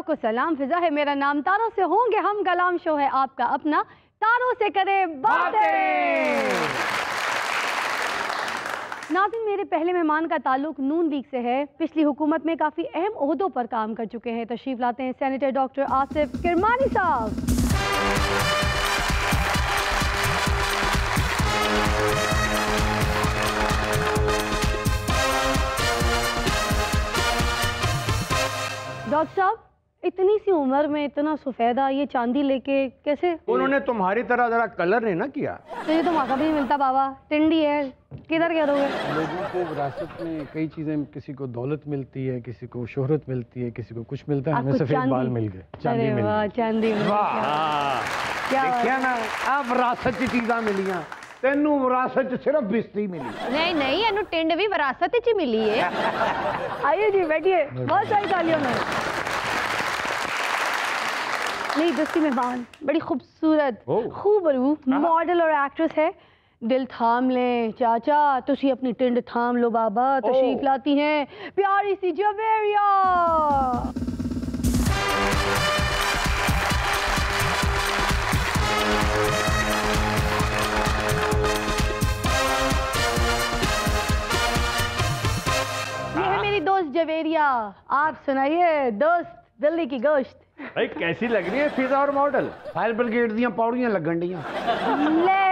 को सलाम, फिजा है मेरा नाम, तारों से होंगे हम कलाम, शो है आपका अपना, तारों से करे बातें। नाज़रीन, मेरे पहले मेहमान का ताल्लुक नून लीग से है। पिछली हुकूमत में काफ़ी अहम ओहदों पर काम कर चुके हैं। तशरीफ लाते हैं सेनेटर डॉक्टर आसिफ किरमानी साहब। डॉक्टर साहब, इतनी सी उम्र में इतना सफेदा, ये चांदी लेके कैसे? उन्होंने तुम्हारी तरह जरा कलर नहीं ना किया। तो ये तो मौका भी नहीं मिलता बाबा, टिंडी है, किधर कह दोगे? लोगों को विरासत में कई चीजें, किसी को दौलत मिलती है, किसी को शोहरत मिलती है, किसी को कुछ मिलता है। हमें सफेद बाल मिल गए, चांदी मिल गई। चांदी देखिया ना, अब विरासत की चीज़ां मिलियां, तेनू विरासत सिर्फ बिस्ती मिली। नहीं, एनू टिंड भी विरासत ही मिली है। आइए जी, बैठिए। बहुत सारी तालियों में। नहीं, दूसरी मेहमान बड़ी खूबसूरत, खूबरू मॉडल और एक्ट्रेस है। दिल थाम लें चाचा, तुसी अपनी टिंड थाम लो बाबा। तशरीफ लाती हैं प्यारी सी जवेरिया। ये है मेरी दोस्त जवेरिया। आप सुनाइए दोस्त, दिल्ली की गोश्त। भाई कैसी लग रही है फिजा और मॉडल? फायर ब्रिगेड दी पौड़ियां लगन डी ले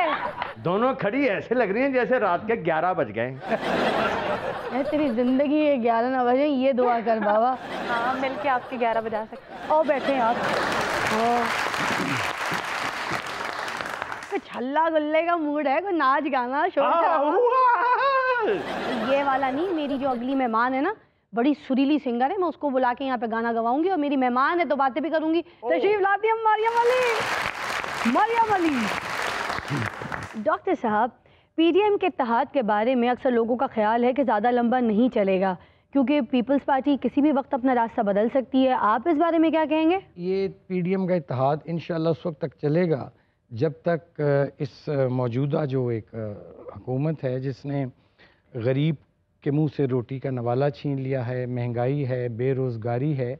दोनों खड़ी ऐसे लग रही हैं जैसे रात के 11 बज गए। तेरी जिंदगी 11 ना बजे, ये दुआ कर बाबा। हाँ, मिलके आपके 11 बजा सकते हैं। और बैठे आप। कुछ हल्ला गुल्ले का मूड है, कोई नाच गाना शोर शराबा? ये वाला नहीं, मेरी जो अगली मेहमान है ना, बड़ी सुरीली सिंगर है। मैं उसको बुला के यहाँ पे गाना गवाऊंगी और मेरी मेहमान है तो बातें भी करूंगी। तशरीफ लाती है मरियम अली। मरियम अली। डॉक्टर साहब, पीडीएम के इत्तेहाद के बारे में अक्सर लोगों का ख्याल है कि ज़्यादा लंबा नहीं चलेगा, क्योंकि पीपल्स पार्टी किसी भी वक्त अपना रास्ता बदल सकती है। आप इस बारे में क्या कहेंगे? ये पीडीएम का इत्तेहाद इंशाल्लाह उस वक्त तक चलेगा जब तक इस मौजूदा जो एक हुकूमत है जिसने गरीब के मुंह से रोटी का नवाला छीन लिया है, महंगाई है, बेरोज़गारी है,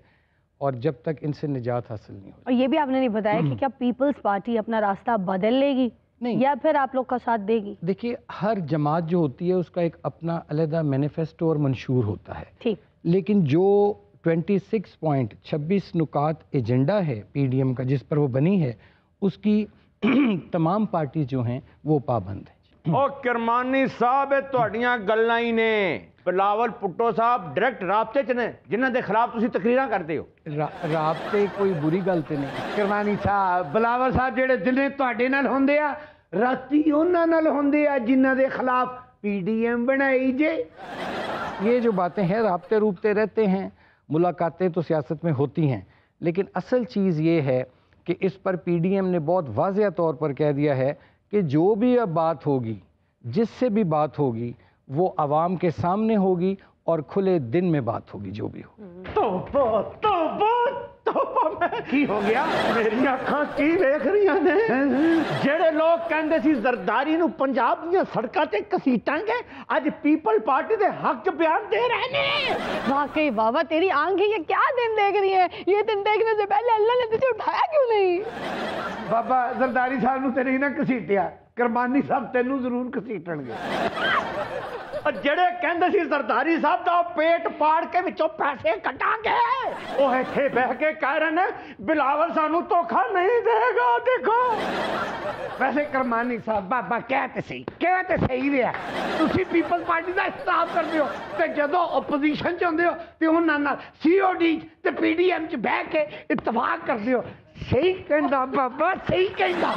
और जब तक इनसे निजात हासिल नहीं हो। और ये भी आपने नहीं बताया कि क्या पीपल्स पार्टी अपना रास्ता बदल लेगी नहीं, या फिर आप लोग का साथ देगी? देखिए, हर जमात जो होती है उसका एक अपना अलहदा मैनिफेस्टो और मंशूर होता है। ठीक, लेकिन जो 26 पॉइंट 26 नुकात एजेंडा है पीडीएम का, जिस पर वो बनी है, उसकी तमाम पार्टी जो हैं वो पाबंद है। ओ किरमानी साहब, तुहाड़ियां गल्लां ही ने बिलावल भुट्टो साहब डायरेक्ट राबते च ने जिन्हां दे खिलाफ तुसीं तकरीरां करदे हो। राबते कोई बुरी गल ते नहीं। किरमानी साहब, बिलावल साहब जेड़े दिने तुहाडे नाल हुंदे आ, राती उन्हां नाल हुंदे आ जिन्हां दे खिलाफ पीडीएम बनाई जे। ये जो बातें हैं, राबते रूबते रहते हैं, मुलाकातें तो सियासत में होती हैं, लेकिन असल चीज़ ये है कि इस पर पीडीएम ने बहुत वाज़ेह तौर पर कह दिया है कि जो भी अब बात होगी, जिससे भी बात होगी, वो आवाम के सामने होगी और खुले दिन में बात होगी, जो भी हो। की हो गया? मेरी अखां की वेख रही ने? जेड़े लोग कहंदे सी जरदारी नूं पंजाब दीयां सड़कां ते घसीटांगे, आज पीपल पार्टी दे हक बयान दे रहे ने। वाकई बाबा, तेरी आंखें ये क्या दिन देख रही है? ये दिन देखने से पहले अल्लाह ने तुझे उठाया क्यों नहीं? बाबा जरदारी साहब नूं ते नहीं ना घसीटिया, किरमानी साहब तेनू जरूर घसीटणगे। जेड़े कहंदे सी सरदारी साहब दा पेट पाड़ के विचों पैसे कटांगे, वो इत्थे बह के कह रहे ने बिलावल सानू धोखा नहीं देगा। देखो वैसे किरमानी साहब, बाबा कहते सही रहा, तुसी पीपल्स पार्टी दा इस्तेमाल करदे हो ते जदों ओपोजिशन च हुंदे हो ते उन्हां नाल सीओडी ते पीडीएम च बह के इत्तेफाक करदे हो। सही कहंदा बाबा, सही कहंदा।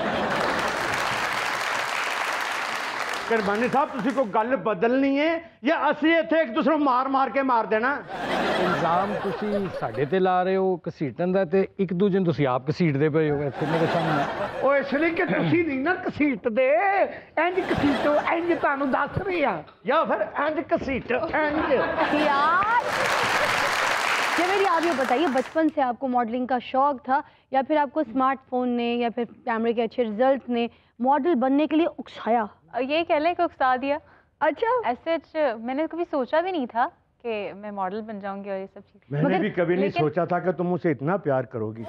किरमानी साहब, तुसी कोई गल बदलनी है या असी इत्थे एक दूसरे मार मार के मार देना? इल्जाम तुसी साडे ते ला रहे हो घसीटन दा, ते एक दूजे तुसी आप घसीटदे पए हो इत्थे मेरे सामने। ओ इसलिए कि तुसी नहीं ना घसीटदे, इंज घसीटो, इंज तुहानू दस रही आ, या फिर इंज घसीटो, इंज। यार मेरी आप ये बताइए, बचपन से आपको मॉडलिंग का शौक था या फिर आपको स्मार्टफोन ने या फिर कैमरे के अच्छे रिजल्ट ने मॉडल बनने के लिए उकसाया? ये कह लें कि उकसा दिया। अच्छा, ऐसे मैंने कभी सोचा भी नहीं था कि मैं मॉडल बन जाऊंगी और ये सब चीज़। मैंने भी कभी नहीं सोचा था कि तुम उसे इतना प्यार करोगी।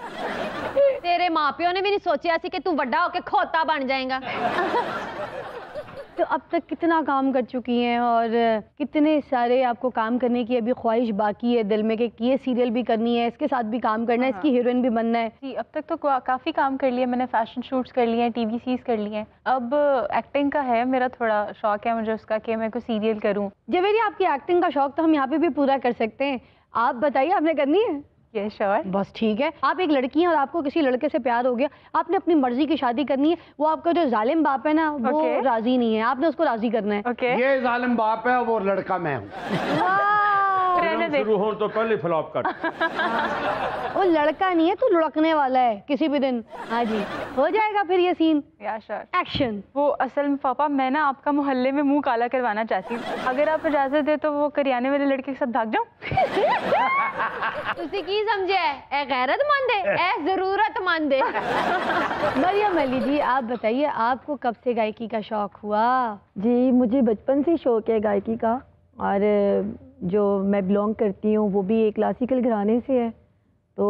तेरे माँ प्यो ने भी नहीं सोचा सी कि तू बड़ा होके खोता बन जाएगा। तो अब तक कितना काम कर चुकी हैं और कितने सारे आपको काम करने की अभी ख्वाहिश बाकी है दिल में कि ये सीरियल भी करनी है, इसके साथ भी काम करना है, इसकी हीरोइन भी बनना है? जी, अब तक तो काफ़ी काम कर लिया मैंने, फैशन शूट्स कर लिए हैं, टीवी सीरीज कर लिए हैं। अब एक्टिंग का है मेरा थोड़ा शौक है मुझे उसका कि मैं कोई सीरियल करूं। जवेरी, आपकी एक्टिंग का शौक तो हम यहाँ पे भी पूरा कर सकते हैं। आप बताइए, आपने करनी है? ये श्योर। बस ठीक है। आप एक लड़की हैं और आपको किसी लड़के से प्यार हो गया, आपने अपनी मर्जी की शादी करनी है। वो आपका जो जालिम बाप है ना, वो राजी नहीं है, आपने उसको राजी करना है। ओके। ये जालिम बाप है, वो लड़का मैं हूँ। शुरू हो तो पहले फ्लॉप कर। वो लड़का नहीं है, तू लुढ़कने वाला है किसी भी दिन। हाँ जी, हो जाएगा फिर ये सीन। या श्योर। एक्शन। वो असल में पापा, मैं ना आपका मोहल्ले में मुंह काला करवाना चाहती हूँ। अगर आप इजाजत दे तो वो करियाने वाले लड़के के साथ भाग जाऊँ। तुसी की समझे है? ए गैरतमंद है, ए जरूरतमंद है। मरियम अली जी, आप बताइए, आपको कब से गायकी का शौक हुआ? जी, मुझे बचपन से शौक है गायकी का, और जो मैं बिलोंग करती हूँ वो भी एक क्लासिकल घराने से है, तो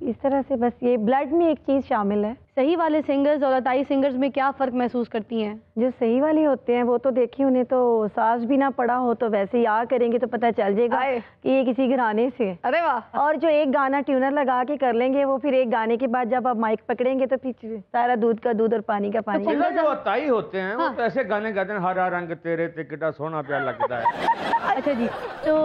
इस तरह से बस ये ब्लड में एक चीज़ शामिल है। सही वाले सिंगर्स और अताई सिंगर्स में क्या फ़र्क महसूस करती हैं? जो सही वाले होते हैं वो तो देखिए, उन्हें तो साज भी ना पड़ा हो तो वैसे ही आ करेंगे तो पता चल जाएगा कि ये किसी घराने से है। अरे वाह। और जो एक गाना ट्यूनर लगा के कर लेंगे, वो फिर एक गाने के बाद जब आप माइक पकड़ेंगे तो फिर सारा दूध का दूध और पानी का पानी। जो अताई होते हैं वो तो ऐसे गाने गाते हैं, हरा रंग तेरे ते कितना सोना प्यार लगता है। अच्छा जी, तो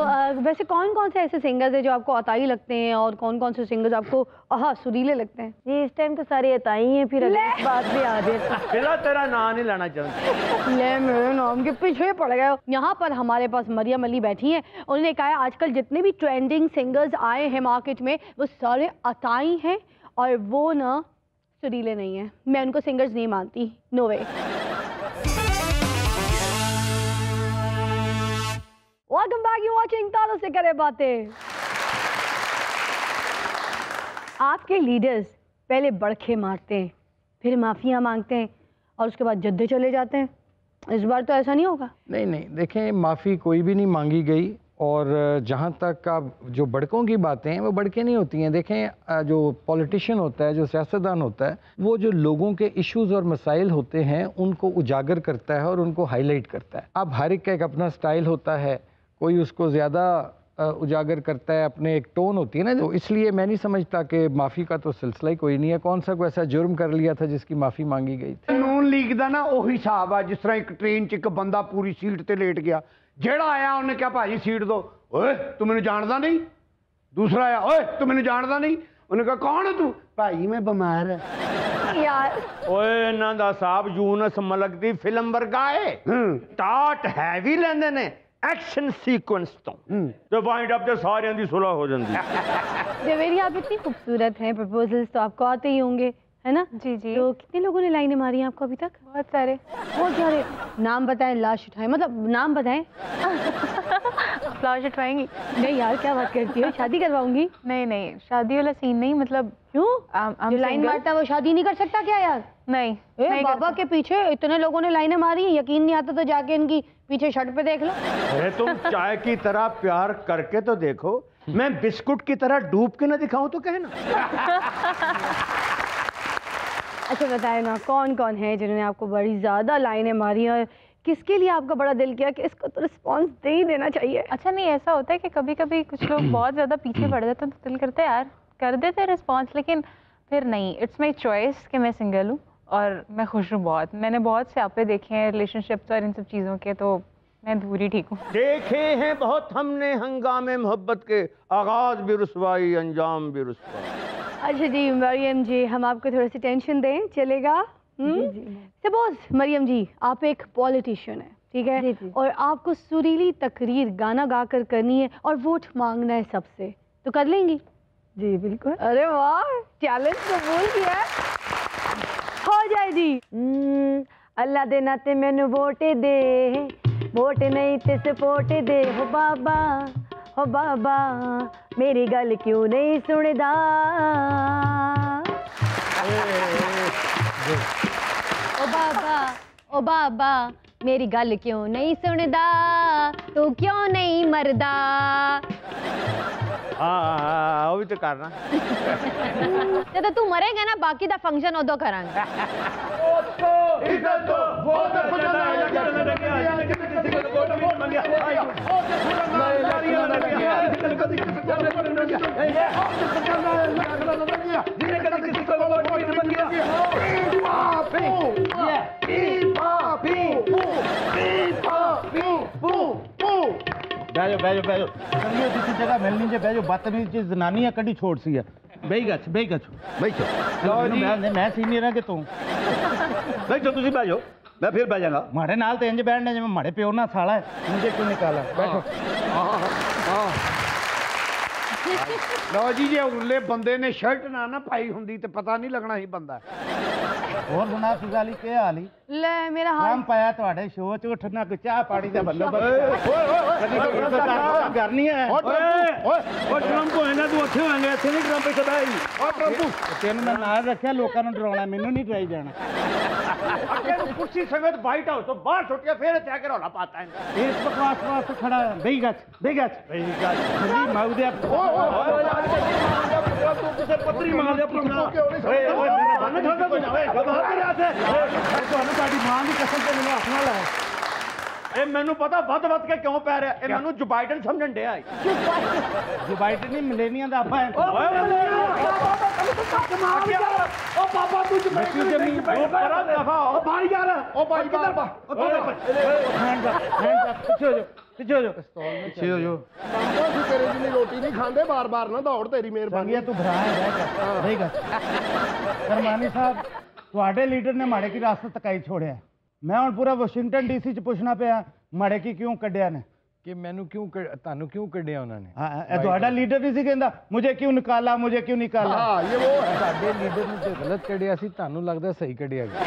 वैसे कौन कौन से ऐसे सिंगर्स हैं जो आपको अताई लगते हैं और कौन कौन से सिंगर्स आपको सुरीले लगते हैं? जी, इस टाइम तो सारे अताई हैं, फिर अगली बात भी आ जाए। फिलहाल तेरा नाम नहीं लेना चाहती। ले, मेरे नाम के पीछे पड़ गए। यहाँ पर हमारे पास मरियम अली बैठी हैं, उन्होंने कहा है आजकल जितने भी ट्रेंडिंग सिंगर्स आए हैं मार्केट में वो सारे अताई हैं और वो ना सुरीले नहीं हैं। मैं उनको सिंगर्स नहीं मानती, no way. Welcome back, you watching तारों से करे बातें। आपके लीडर्स पहले बड़खे मारते हैं, फिर माफिया मांगते हैं और उसके बाद जद्दे चले जाते हैं। इस बार तो ऐसा नहीं होगा? नहीं नहीं, देखें, माफ़ी कोई भी नहीं मांगी गई, और जहाँ तक आप जो बड़कों की बातें हैं वो बड़के नहीं होती हैं। देखें, जो पॉलिटिशियन होता है, जो सियासतदान होता है, वो जो लोगों के इश्यूज़ और मसाइल होते हैं उनको उजागर करता है और उनको हाईलाइट करता है। अब हर एक का एक अपना स्टाइल होता है, कोई उसको ज़्यादा उजागर करता है, अपने एक टोन होती है ना, तो इसलिए मैं नहीं समझता कि माफ़ी का तो सिलसिला ही कोई नहीं है। कौन सा कोई ऐसा जुर्म कर लिया था जिसकी माफ़ी मांगी गई थी? नून लीग का ना वही हिसाब है, जिस तरह एक ट्रेन च एक बंदा पूरी सीट ते लेट गया, जेड़ा आया उन्हें क्या भाजी सीट दो, ओए तू मैनू जानदा नहीं। दूसरा आया, ओए तू मैनू जानदा नहीं। उन्हें कहा कौन है तू? भाई मैं बीमार है यार। ओए ना दा साहब यूनस मलक दी फिल्म वर्गा है, टाट हैवी लेंदे ने एक्शन सीक्वेंस तो वाइंड अप ते सारियां दी सुलह हो जांदी। जवेरी, आप इतनी खूबसूरत हैं, प्रपोजल्स तो आपको आते ही होंगे, है ना? जी जी। तो कितने लोगों ने लाइनें मारी हैं आपको अभी तक? बहुत सारे। बहुत सारे। नाम बताएं, लाश उठाएं, मतलब नाम बताएं। फ्लावर्स उठवाएंगी? नहीं यार, क्या बात करती हो, शादी करवाऊंगी? नहीं नहीं, शादी वाला सीन नहीं, मतलब क्यों? जो लाइन मारता है वो शादी नहीं कर सकता क्या यार? नहीं, नहीं बाबा के पीछे इतने लोगों ने लाइनें मारी हैं, यकीन नहीं आता तो जाके इनकी पीछे शर्ट पे देख लो। अरे तुम चाय की तरह प्यार करके तो देखो, मैं बिस्कुट की तरह डूब के ना दिखाऊं तो कहना। अच्छा बताए ना, कौन कौन है जिन्होंने आपको बड़ी ज्यादा लाइनें मारी और किसके लिए आपका बड़ा दिल किया कि इसको तो रिस्पॉन्स दे ही देना चाहिए? अच्छा नहीं, ऐसा होता है कि कभी कभी कुछ लोग बहुत ज़्यादा पीछे पड़ जाते हैं तो दिल करता है यार कर देते रिस्पॉन्स, लेकिन फिर नहीं, इट्स माई चॉइस कि मैं सिंगल हूँ और मैं खुश हूँ बहुत। मैंने बहुत से आपे देखे हैं रिलेशनशिप्स और इन सब चीज़ों के, तो मैं दूर ही ठीक हूँ। देखे हैं बहुत हमने हंगामे मोहब्बत के, आगाज भी रुसवाई अंजाम भी रुसवाई। अच्छा जी मरियम जी, हम आपको थोड़ी सी टेंशन दें, चलेगा? सपोज मरियम जी आप एक पॉलिटिशियन है, ठीक है? जी। और आपको सुरीली तकरीर गाना गाकर करनी है और वोट मांगना है सबसे, तो कर लेंगी? जी बिल्कुल। अरे वाह, चैलेंज कबूल किया, हो जाए जी। अल्लाह दे नाते मैनू वोट दे, वोट नहीं ते सपोर्ट दे, हो बाबा मेरी गल क्यों नहीं सुनदा। ओ बाबा मेरी गल क्यों नहीं सुनदा, तू क्यों नहीं मरदा। हाँ वो भी तो करना। ਜਦੋਂ ਤੂੰ ਮਰੇਗਾ ਨਾ ਬਾਕੀ ਦਾ ਫੰਕਸ਼ਨ ਉਦੋਂ ਕਰਾਂਗੇ। इज्जत दो, वो देखो जरा किसी को वोट भी नहीं मांगा। बैजो बैजो बैजो संगियो किसी जगह मिलनी जे बैजो बदतमीज जनानी है कड़ी छोड़ सी है बेही गच मैं सीनियर है कि तू बैठो तुसी बैठो मैं फिर बह जाऊंगा। माड़े नाल ते इंज बैठने जिवें माड़े प्यो ना साला है मुझे क्यों निकाला बैठो। ਲਓ ਜੀ ਜੇ ਉਰਲੇ ਬੰਦੇ ਨੇ ਸ਼ਰਟ ਨਾ ਪਾਈ ਹੁੰਦੀ ਤੇ ਪਤਾ ਨਹੀਂ ਲੱਗਣਾ ਸੀ ਬੰਦਾ। ਹੋਰ ਸੁਣਾ ਫਿਜ਼ਾਲੀ ਕੀ ਹਾਲ ਹੀ ਲੈ ਮੇਰਾ ਕੰਮ ਪਾਇਆ ਤੁਹਾਡੇ ਸ਼ੋਅ ਚ ਉੱਠਣਾ ਕੋਈ ਚਾਹ ਪਾਣੀ ਦਾ ਬੰਦੋਬਸਤ ਕਦੀ ਕੋਈ ਇੱਜ਼ਤ ਕਰਨੀ ਹੈ। ਓਏ ਟਰੰਪ ਹੋਏਗਾ ਤੂੰ ਉੱਥੇ ਹੋਏਗਾ ਇੱਥੇ ਨਹੀਂ ਟਰੰਪ ਸਦਾਈ। ਓ ਟਰੰਪ ਤੈਨੂੰ ਮੈਂ ਨਾਲ ਰੱਖਿਆ ਲੋਕਾਂ ਨੂੰ ਡਰਾਉਣਾ ਮੈਨੂੰ ਨਹੀਂ ਡਰਾਈ ਜਾਣਾ। ਅੱਗੇ ਨੂੰ ਕੁਰਸੀ ਸਮੇਤ ਵਾਈਟ ਹਾਊਸ ਤੋਂ ਬਾਹਰ ਸੁੱਟਿਆ ਫਿਰ ਇੱਥੇ ਆ ਕੇ ਰੌਲਾ ਪਾਤਾ ਹੈ। ਇਸ ਬਕਵਾਸ ਵਾਸਤੇ ਖੜਾ ਹੈ ਬਈ ਗੱਚ ਜੱਲੀ ਮਾਉ ਦੇ ਤੂੰ ਕਿਸੇ ਪੱਤਰੀ ਮਾਰ ਦੇ ਪੁੱਛਣਾ। ਓਏ ਓਏ ਮੇਰਾ ਬੰਨ ਖੋਦਾ ਤੂੰ ਓਏ ਗਵਾ ਤੇਰਾ ਤੇ ਤੁਹਾਨੂੰ ਤੁਹਾਡੀ ਮਾਂ ਦੀ ਕਸਮ ਤੇ ਮੈਨੂੰ ਹੱਥ ਨਾ ਲਾਇਆ। ਇਹ ਮੈਨੂੰ ਪਤਾ ਵੱਧ ਕੇ ਕਿਉਂ ਪੈ ਰਿਹਾ ਇਹ ਮੈਨੂੰ ਜੋ ਬਾਈਡਨ ਸਮਝਣ ਡਿਆ ਜੋ ਬਾਈਡਨ ਨਹੀਂ ਮਿਲੇਨੀਆਂ ਦਾ ਆਪਾਂ ਓ ਬਾਬਾ ਤੂੰ ਜ਼ਮੀਨ ਉਹ ਕਰਾ ਦਫਾ ਉਹ ਬਾਈ ਯਾਰ ਉਹ ਬਾਈ ਯਾਰ ਪਿੱਛੇ ਹੋ ਜਾ ਤੇਰੇ ਜਿੰਨੀ ਰੋਟੀ ਨਹੀਂ ਖਾਂਦੇ ਬਾਰ-ਬਾਰ ਨਾ ਦੌੜ ਤੇਰੀ ਮਿਹਰਬਾਨੀ। ਤੂੰ ਭਰਾ ਹੈ ਰਹੇਗਾ ਕਰਮਾਨੀ ਸਾਹਿਬ ਤੁਹਾਡੇ ਲੀਡਰ ਨੇ ਮਾੜੇ ਕੀ ਰਾਸਤਾ ਤਕਾਈ ਛੋੜਿਆ। ਮੈਂ ਹੁਣ ਪੂਰਾ ਵਾਸ਼ਿੰਗਟਨ ਡੀਸੀ ਚ ਪੁੱਛਣਾ ਪਿਆ ਮਾੜੇ ਕੀ ਕਿਉਂ ਕੱਢਿਆ ਨੇ ਕਿ ਮੈਨੂੰ ਤੁਹਾਨੂੰ ਕਿਉਂ ਕੱਢਿਆ ਉਹਨਾਂ ਨੇ। ਹਾਂ ਇਹ ਤੁਹਾਡਾ ਲੀਡਰ ਨਹੀਂ ਸੀ ਕਹਿੰਦਾ ਮੁਝੇ ਕਿਉਂ ਨਿਕਾਲਾ ਹਾਂ ਇਹ ਉਹ ਹੈ ਸਾਡੇ ਲੀਡਰ ਨੂੰ ਤੇ ਗਲਤ ਕੱਢਿਆ ਸੀ ਤੁਹਾਨੂੰ ਲੱਗਦਾ ਸਹੀ ਕੱਢਿਆ ਗਿਆ।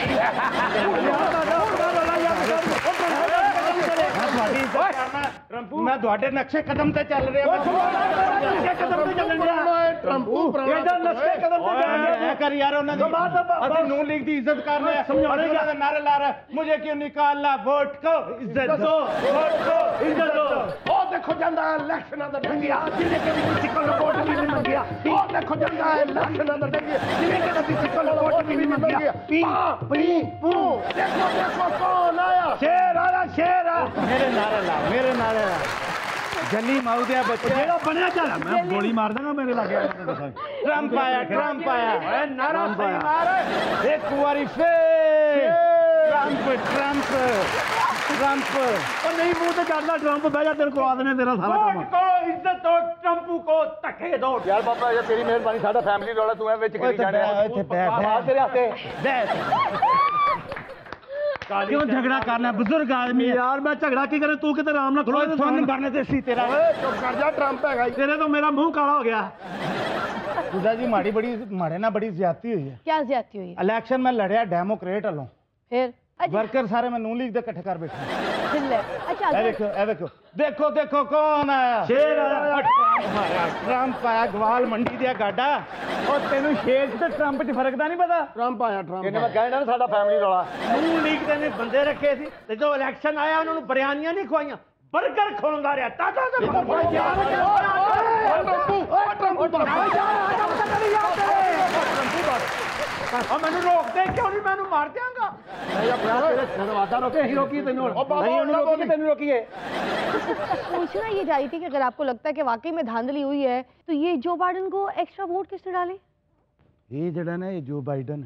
ਮੈਂ ਤੁਹਾਡੇ ਨਕਸ਼ੇ ਕਦਮ ਤੇ ਚੱਲ ਰਿਹਾ ਕਰ ਯਾਰ ਉਹਨਾਂ ਦੀ ਅਸੀਂ ਨੂਨ ਲੀਗ ਦੀ ਇੱਜ਼ਤ ਕਰ ਰਹੇ ਸਮਝਾਉਣੇ ਦਾ ਨਾਰਾ ਲਾ ਰਿਹਾ ਮੁਝੇ ਕਿਉਂ ਨਿਕਾਲਣਾ ਵੋਟ ਕੋ ਇੱਜ਼ਤ ਦੋ ਵੋਟ ਕੋ ਇੱਜ਼ਤ ਦੋ। ਉਹ ਦੇਖੋ ਜਾਂਦਾ ਇਲੈਕਸ਼ਨਾਂ ਦਾ ਢੰਗਿਆ ਜਿਹਨੇ ਕਦੀ ਕਿਸੇ ਕੋਲ ਵੋਟ ਵੀ ਨਹੀਂ ਮੰਗਿਆ। ਉਹ ਦੇਖੋ ਜਾਂਦਾ ਇਲੈਕਸ਼ਨਾਂ ਦਾ ਢੰਗਿਆ ਜਿਹਨੇ ਕਦੀ ਕਿਸੇ ਕੋਲ ਵੋਟ ਵੀ ਨਹੀਂ ਮੰਗਿਆ। ਪੀ ਪੀ ਪੂ ਦੇਖੋ ਕੌਣ ਆਇਆ ਸ਼ੇਰ ਆਇਆ ਮੇਰੇ ਨਾਰੇ ਲਾ ਜੱਲੀ ਮਾਉ ਦੇ ਬੱਚੇ ਜਿਹੜਾ ਬਣਿਆ ਚੱਲ ਮੈਂ ਗੋਲੀ ਮਾਰ ਦਾਂਗਾ ਮੇਰੇ ਲੱਗੇ ਟਰੰਪ ਆਇਆ ਓਏ ਨਾਰਾ ਸਹੀ ਮਾਰ ਇੱਕ ਵਾਰੀ ਫੇਰ ਟਰੰਪ ਉਹ ਨਹੀਂ ਮੂੰਹ ਤੇ ਕਰਦਾ ਟਰੰਪ ਬਹਿ ਜਾ ਤੇਰੇ ਕੋ ਆਦਨੇ ਤੇਰਾ ਸਾਰਾ ਕੰਮ ਕੋ ਇੱਜ਼ਤ ਤੋਂ ਟਰੰਪੂ ਕੋ ਧੱਕੇ ਦੋ ਯਾਰ ਬਾਬਾ ਇਹ ਤੇਰੀ ਮਿਹਰਬਾਨੀ ਸਾਡਾ ਫੈਮਿਲੀ ਰੌਲਾ ਤੂੰ ਐ ਵਿੱਚ ਕਰੀ ਜਾਣਿਆ ਇੱਥੇ ਬੈਠ ਤੇਰੇ ਹੱਥੇ ਕਿਉਂ ਝਗੜਾ ਕਰਨਾ ਬਜ਼ੁਰਗ ਆਦਮੀ ਯਾਰ ਮੈਂ ਝਗੜਾ ਕੀ ਕਰੇ ਤੂੰ ਕਿਤੇ ਆਰਾਮ ਨਾਲ ਖਲੋ ਤੁਹਾਨੂੰ ਬਣਨੇ ਤੇ ਸੀ ਤੇਰਾ ਚੁੱਪ ਕਰ ਜਾ ਟਰੰਪ ਹੈਗਾ ਤੇਰੇ ਤੋਂ ਮੇਰਾ ਮੂੰਹ ਕਾਲਾ ਹੋ ਗਿਆ। ਖੁਦਾ ਜੀ ਮਾੜੇ ਨਾਲ ਬੜੀ ਜ਼ਿਆਦਤੀ ਹੋਈ ਹੈ। क्या ज्यादती हुई है ਇਲੈਕਸ਼ਨ ਮੈਂ ਲੜਿਆ ਡੈਮੋਕ੍ਰੇਟ ਵੱਲੋਂ फिर ਵਰਕਰ ਸਾਰੇ ਮੈਂ ਨੂਨ ਲੀਗ ਦੇ ਇਕੱਠੇ ਕਰ ਬੈਠੇ। अच्छा ਇਹ ਵੇਖੋ ਦੇਖੋ ਕੌਣ ਆਇਆ ਸ਼ੇਰ ਆਇਆ ਟਰੰਪ ਆਇਆ ਗਵਾਲ ਮੰਡੀ ਦੀਆਂ ਗਾਡਾ। ਉਹ ਤੈਨੂੰ ਸ਼ੇਰ ਤੇ ਟਰੰਪ 'ਚ ਫਰਕ ਦਾ ਨਹੀਂ ਪਤਾ। ਟਰੰਪ ਆਇਆ ਇਹਨੇ ਮੈਂ ਕਹਿਣਾ ਸਾਡਾ ਫੈਮਿਲੀ ਰੌਲਾ ਨੂਨ ਲੀਗ ਦੇ ਨੇ ਬੰਦੇ ਰੱਖੇ ਸੀ ਤੇ ਜਦੋਂ ਇਲੈਕਸ਼ਨ ਆਇਆ ਉਹਨਾਂ ਨੂੰ ਬਿਰਿਆਨੀਆਂ ਨਹੀਂ ਖਵਾਈਆਂ ਬਰਗਰ ਖਵਾਉਂਦਾ ਰਿਹਾ ਤਾਤਾ ਤੇ ਮੈਨੂੰ ਰੋਕਦੇ ਕਿਉਂ ਨਹੀਂ ਮੈਨੂੰ ਮਾਰ ਦਿਆਂਗਾ। पूछना ये जा रही थी कि अगर आपको लगता है कि वाकई में धांधली हुई है तो ये जो बाइडन को एक्स्ट्रा वोट किसने डाले। ਇਹ ਜਿਹੜਾ ਨਾ ਇਹ ਜੋ ਬਾਈਡਨ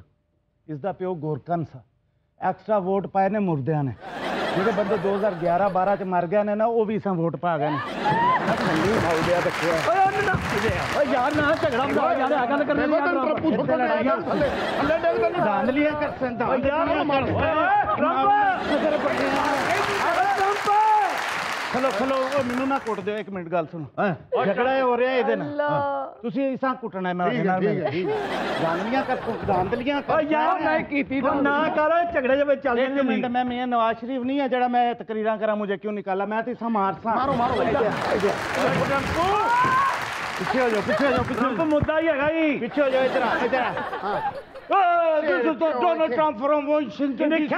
ਇਸ ਦਾ ਪਿਓ ਗੋਰਕਨ ਸਾ ਐਕਸਟਰਾ ਵੋਟ ਪਾਏ ਨੇ ਮੁਰਦਿਆਂ ਨੇ ਜਿਹੜੇ ਬੰਦੇ 2011-12 ਚ ਮਰ ਗਏ ਨੇ ਨਾ ਉਹ ਵੀ ਸਾਂ ਵੋਟ ਪਾ ਗਏ ਨੇ। ਯਾਰ ਨਾ ਝਗੜਾ ਬਣਾ ਯਾਰ ਗੱਲ ਕਰਨੀ ਧਾਂਦਲੀਆਂ ਕਰ ਖਲੋ ਉਹ ਮੈਨੂੰ ਨਾ ਕੁੱਟ ਦਿਓ ਇੱਕ ਮਿੰਟ ਗੱਲ ਸੁਣੋ ਝਗੜਾ ਹੋ ਰਿਹਾ ਇਹਦੇ ਨਾਲ ਤੁਸੀਂ ਇਸਾਂ ਕੁੱਟਣਾ ਮੈਂ ਧਾਂਦਲੀਆਂ ਯਾਰ ਨਹੀਂ ਕੀਤੀ ਨਾ ਕਰ ਝਗੜੇ ਦੇ ਵਿੱਚ ਚੱਲ ਇੱਕ ਮਿੰਟ ਮੈਂ ਮੀਆਂ ਨਵਾਜ਼ ਸ਼ਰੀਫ ਨਹੀਂ ਹੈ ਜਿਹੜਾ ਮੈਂ ਤਕਰੀਰਾਂ ਕਰਾਂ ਮੁਝੇ ਕਿਉਂ ਨਿਕਾਲਾ ਮੈਂ ਤੇ ਇਸਾਂ ਮਾਰਸਾਂ ਮਾਰੋ ਪਿੱਛੇ ਹੋ ਜਾਓ ਮੁੱਦਾ ਹੀ ਹੈਗਾ ਜੀ ਪਿੱਛੇ ਹੋ ਜਾਓ ਇੱਧਰ this is Donald Trump from Washington DC.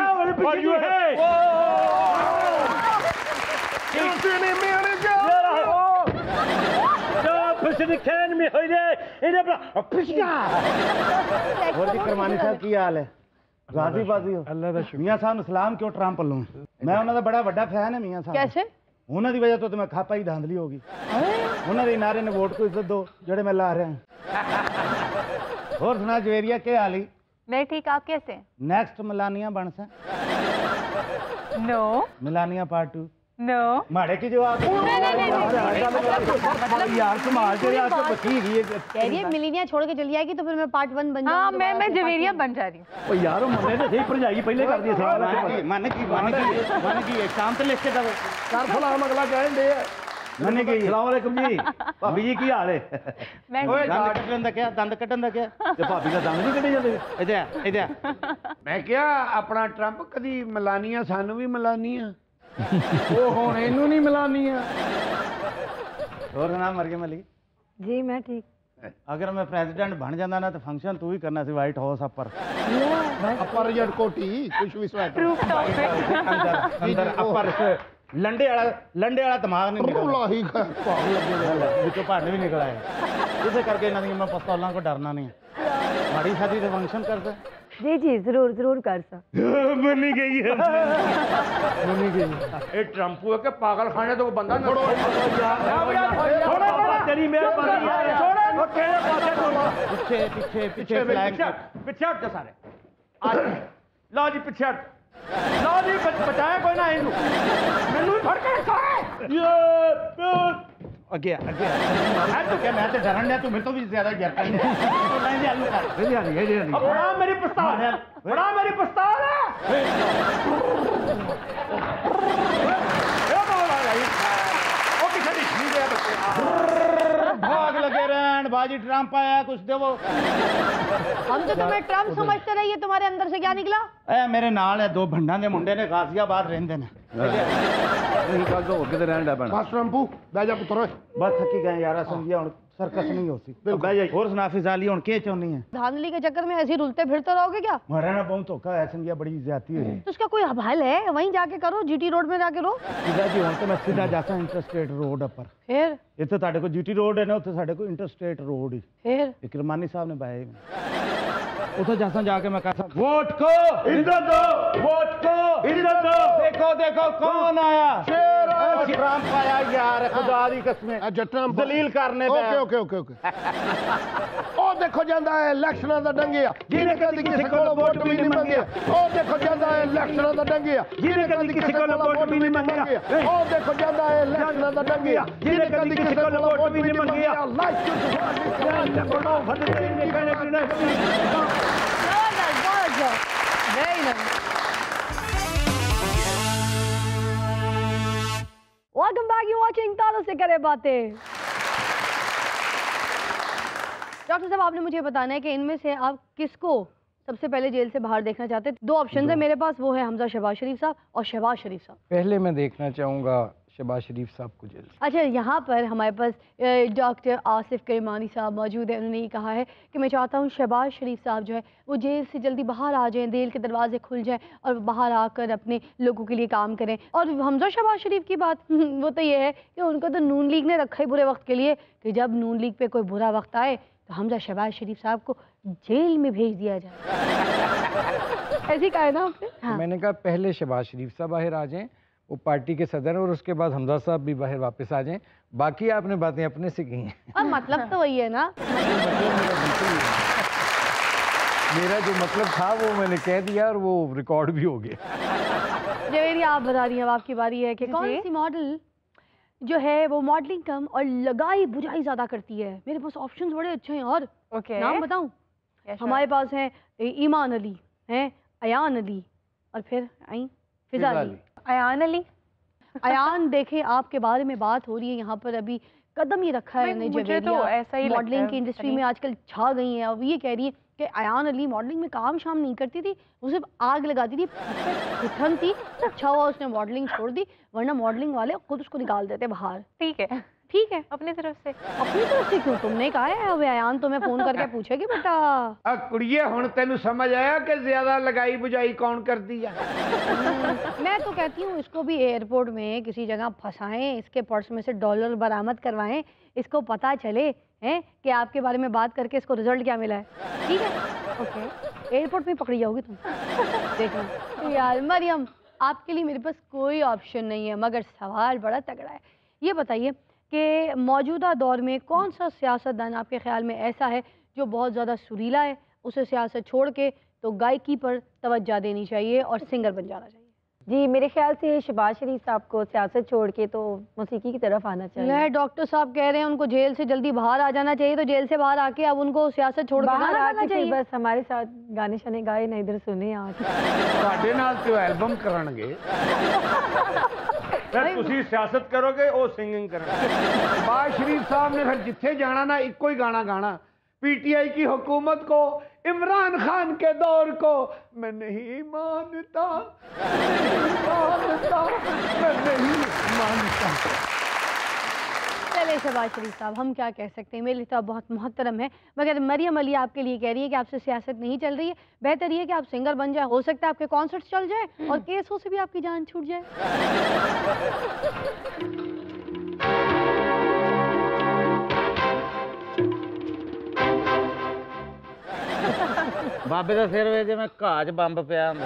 और जी करमानी साहब की हाल है राजी बाजी हो अल्लाह का शुक्र। मियां साहब सलाम क्यों ट्रंप लूं मैं उन्होंने बड़ा बड़ा फैन है मियां साहब कैसे ਉਹਨਾਂ ਦੀ ਵਜ੍ਹਾ ਤੋਂ ਤੇ ਮੈਂ ਖਾਪਾ ਹੀ ਧਾਂਦਲੀ ਹੋ ਗਈ ਉਹਨਾਂ ਦੇ ਨਾਰੇ ਨੇ ਵੋਟ को इज्जत दो ਜਿਹੜੇ मैं ला रहा हूं और सुना जवेरिया के हाल ही मैं ठीक, आप कैसे? नेक्स्ट मिलानिया बन सा नो मिलानिया पार्ट 2 नो माड़े की जवाब यार समाज के यार तो बची गई है कह रही है मिलीनिया छोड़ के चली आएगी तो फिर मैं पार्ट 1 बन हाँ जाऊंगी मैं जवेरिया बन जा रही हूँ। ओ यार मने ने सही भरजाई पहले कर दी सवाल मन की एक काम तो लिख के दो कर फलाम अगला कहन दे मन की अस्सलाम वालेकुम जी भाभी जी की हाल है मैं ओए दंद कटन दा क्या ते भाभी का दंद नहीं कटे जाते इधर इधर मैं क्या अपना ट्रंप कदी मिलानिया सानू भी मिलानिया ਉਹ ਹੁਣ ਇਹਨੂੰ ਨਹੀਂ ਮਿਲਾਨੀ ਆ और सुना मरगे मली जी मैं ठीक अगर मैं प्रेसिडेंट बन जाता ना तो फंक्शन तू ही करना सी व्हाइट हाउस अपर अपर जट कोटी कुछ भी स्वेटर प्रूफ टॉपिक अंदर अपर लंडे वाला दिमाग नहीं निकला लाही का ਵਿੱਚੋਂ ਭੰਨ ਵੀ ਨਿਕਲ ਆਇਆ ਇਸੇ ਕਰਕੇ ਇਹਨਾਂ ਦੀਆਂ ਮੈਂ ਪਿਸਤੌਲਾਂ ਕੋ ਡਰਨਾ ਨਹੀਂ ਮਾੜੀ ਸ਼ਾਦੀ ਤੇ ਫੰਕਸ਼ਨ ਕਰਦਾ जी जी जरूर जरूर कर सा ਮੰਨੀ ਗਈ ਹੈ ਇਹ ਟਰੰਪ ਹੈ ਕਿ ਪਾਗਲ ਖਾਨੇ ਤੋਂ ਬੰਦਾ ਨਾ ਥੋੜਾ ਤੇਰੀ ਮਿਹਰਬਾਨੀ ਯਾਰ ਉਹ ਕਿਹੜੇ ਪਾਸੇ ਪਿੱਛੇ ਫਲੈਗ ਪਿੱਛੇ ਹਟ ਜਾ ਸਾਰੇ ਆ ਲਓ ਜੀ ਪਿੱਛੇ ਹਟ ਲਓ ਜੀ ਬਚਾਇਆ ਕੋਈ ਨਾ ਇਹਨੂੰ ਮੈਨੂੰ ਵੀ ਫੜ ਕੇ ਰੱਖਾ ਅੱਗੇ ਮੈਂ ਤਾਂ ਕਿ ਮੈਂ ਤੇ ਡਰਨ ਡਿਆ ਤੂੰ ਮੇਰੇ ਤੋਂ ਵੀ ਜ਼ਿਆਦਾ ਡਰਦਾ ਨਹੀਂ ਤੂੰ ਲੈ ਦੇ ਆਲੂ ਕਰ ਬੜਾ ਮੇਰੀ ਪਿਸਤੌਲ ਬੜਾ ਮੇਰੀ ਪਿਸਤੌਲ ਇਹ ਬਾਲਾ ਗਈ ਉਹ ਕਿੱਥੇ ਨਹੀਂ ਗਿਆ ਬੱਚੇ भाग लगे रहन बाजी ट्रंप आया कुछ देवो हम तो तुम्हें ट्रम्प समझते रहे, ये तुम्हारे अंदर से क्या निकला? ए मेरे नाल है दो भंडा दे मुंडे ने गाजियाबाद रहंदे ने ਨਹੀਂ ਕੱਲ ਤੋਂ ਕਿਤੇ ਰਹਿਣ ਦਾ ਪੈਣਾ ਬਸ ਟਰੰਪੂ ਬਹਿ ਜਾ ਪੁੱਤਰ बस थकी गए यार संगिया हुन सर्कस नहीं होती बह जाइए और सुनाफी जाली हुन के चाहनी है धांधली के चक्कर में ऐसे ही रुलते फिरते रहोगे क्या? महाराणा बहुत धोखा है संगिया बड़ी ज्यादती है तो उसका कोई हल है? वहीं जाके करो, जीटी रोड में जाके रो। सीधा जी हुन तो मैं सीधा जासा इंटरस्टेट रोड पर फिर इत्थे ਤੁਹਾਡੇ को जीटी रोड है ना उत्थे ਸਾਡੇ को इंटरस्टेट रोड ही फिर इकरमानी साहब ने बाए उधर जासा जाके मैं कहता वोट को इधर दो, वोट को इधर दो। देखो देखो कौन आया शेर ट्रंप आया यार खुदा दी कसमें अच्छा ट्रंप दलील करने पे ओके ओके ओके ओके ਉਹ ਦੇਖੋ ਜਾਂਦਾ ਹੈ ਇਲੈਕਸ਼ਨਾਂ ਦਾ ਡੰਗਿਆ ਜਿਹਨੇ ਕਦੀ ਕਿਸੇ ਕੋਲ ਵੋਟ ਵੀ ਨਹੀਂ ਮੰਗਿਆ ਉਹ ਦੇਖੋ ਜਾਂਦਾ ਹੈ ਇਲੈਕਸ਼ਨਾਂ ਦਾ ਡੰਗਿਆ ਜਿਹਨੇ ਕਦੀ ਕਿਸੇ ਕੋਲ ਵੋਟ ਵੀ ਨਹੀਂ ਮੰਗਿਆ ਉਹ ਦੇਖੋ ਜਾਂਦਾ ਹੈ ਇਲੈਕਸ਼ਨਾਂ ਦਾ ਡੰਗਿਆ ਜਿਹਨੇ ਕਦੀ ਕਿਸੇ ਕੋਲ ਵੋਟ ਵੀ ਨਹੀਂ ਮੰਗਿਆ ਲਾਈਕ ਟੂ ਬੜੋ ਫੜਦੇ ਨੇ ਕਹਿੰਦੇ Very nice. Welcome back. You're watching तारों से करे बातें. डॉक्टर साहब आपने मुझे बताना है कि इनमें से आप किसको सबसे पहले जेल से बाहर देखना चाहते हैं? दो ऑप्शन है मेरे पास, वो है हमजा शहबाज शरीफ साहब और शहबाज शरीफ साहब. पहले मैं देखना चाहूँगा शहबाज शरीफ साहब को जेल से। अच्छा, यहाँ पर हमारे पास डॉक्टर आसिफ करमानी साहब मौजूद है. उन्होंने ये कहा है कि मैं चाहता हूँ शहबाज शरीफ साहब जो है वो जेल से जल्दी बाहर आ जाएं, जेल के दरवाजे खुल जाएं और बाहर आकर अपने लोगों के लिए काम करें. और हमजा शहबाज शरीफ की बात वो तो ये है कि उनको तो नून लीग ने रखा ही बुरे वक्त के लिए कि जब नून लीग पे कोई बुरा वक्त आए तो हमजा शहबाज शरीफ साहब को जेल में भेज दिया जाए. ऐसी कहा है ना आपने? हाँ. मैंने कहा पहले शहबाज शरीफ साहब बाहर आ जाएं, वो पार्टी के सदर हैं, और उसके बाद हमजा साहब भी बाहर वापस आ जाएं. बाकी आपने बातें अपने से की हैं. और मतलब तो वही है ना. मेरा जो मतलब था वो मैंने कह दिया और वो रिकॉर्ड भी हो गया. जवेरी आप बता रही हैं, अब आपकी बारी है कि कौन सी मॉडल जो है वो मॉडलिंग कम और लगाई बुझाई ज्यादा करती है. मेरे पास ऑप्शंस बड़े अच्छे हैं और नाम बताऊं? हमारे पास हैं ईमान अली, हैं अयान अली और फिर आई फिजा अली. अयान अली. अयान देखें, आपके बारे में बात हो रही है यहाँ पर, अभी कदम ही रखा है मुझे तो ऐसा ही मॉडलिंग की इंडस्ट्री में आजकल छा गई है. अब ये कह रही है कि अयान अली मॉडलिंग में काम शाम नहीं करती थी, वो सिर्फ आग लगाती थी, घुटन थी. अच्छा हुआ उसने मॉडलिंग छोड़ दी, वरना मॉडलिंग वाले खुद उसको निकाल देते बाहर. ठीक है, ठीक है। अपनी तरफ से। अपनी तरफ से क्यों? तुमने कहा है अब अयान तुम्हें फोन करके पूछेगी बेटा। कुड़िए हुण तेनू समझ आया कि ज्यादा लगाई बुझाई कौन कर दी है? मैं तो कहती हूँ इसको भी एयरपोर्ट में किसी जगह फंसाएं, इसके पर्स में से डॉलर बरामद करवाएं, इसको पता चले हैं कि आपके बारे में बात करके इसको रिजल्ट क्या मिला है। ठीक है, ओके, एयरपोर्ट में पकड़ी जाओगी तुम, देखना। यार मरियम, आपके लिए मेरे पास कोई ऑप्शन नहीं है, मगर सवाल बड़ा तगड़ा है। ये बताइए कि मौजूदा दौर में कौन सा सियासतदान आपके ख्याल में ऐसा है जो बहुत ज़्यादा सुरीला है, उसे सियासत छोड़ के तो गायकी पर तवज्जो देनी चाहिए और सिंगर बन जाना चाहिए? जी, मेरे ख्याल से शहबाज शरीफ साहब को सियासत छोड़ के तो मौसीकी की तरफ आना चाहिए। डॉक्टर साहब कह रहे हैं उनको जेल से जल्दी बाहर आ जाना चाहिए, तो जेल से बाहर आके अब उनको सियासत छोड़ के बाहर गाना गाना आके फिर चाहिए। बस हमारे साथ गाने शाने गाए ना, इधर सुने आके। ਤੁਹਾਡੇ ਨਾਲ ਤੇ ਐਲਬਮ ਕਰਨਗੇ ਫਿਰ ਤੁਸੀਂ ਸਿਆਸਤ ਕਰੋਗੇ ਉਹ ਸਿੰਗਿੰਗ ਕਰਨਗੇ। शहबाज शरीफ साहब ने फिर जिथे जाना ना इको ही गाना गाना। पीटीआई की हुकूमत को, इमरान खान के दौर को मैं नहीं मानता, मैं नहीं मानता। चले शहबाज शरीफ साहब, हम क्या कह सकते हैं, मेरे लिए तो आप बहुत मोहतरम है, मगर मरियम अली आपके लिए कह रही है कि आपसे सियासत नहीं चल रही है, बेहतर ये है कि आप सिंगर बन जाए, हो सकता है आपके कॉन्सर्ट चल जाए और केसों से भी आपकी जान छूट जाए। ਬਾਬੇ ਦਾ ਸਿਰ ਵੇ ਜਿਵੇਂ ਘਾਹ 'ਚ ਬੰਬ ਪਿਆ ਹੁੰਦਾ।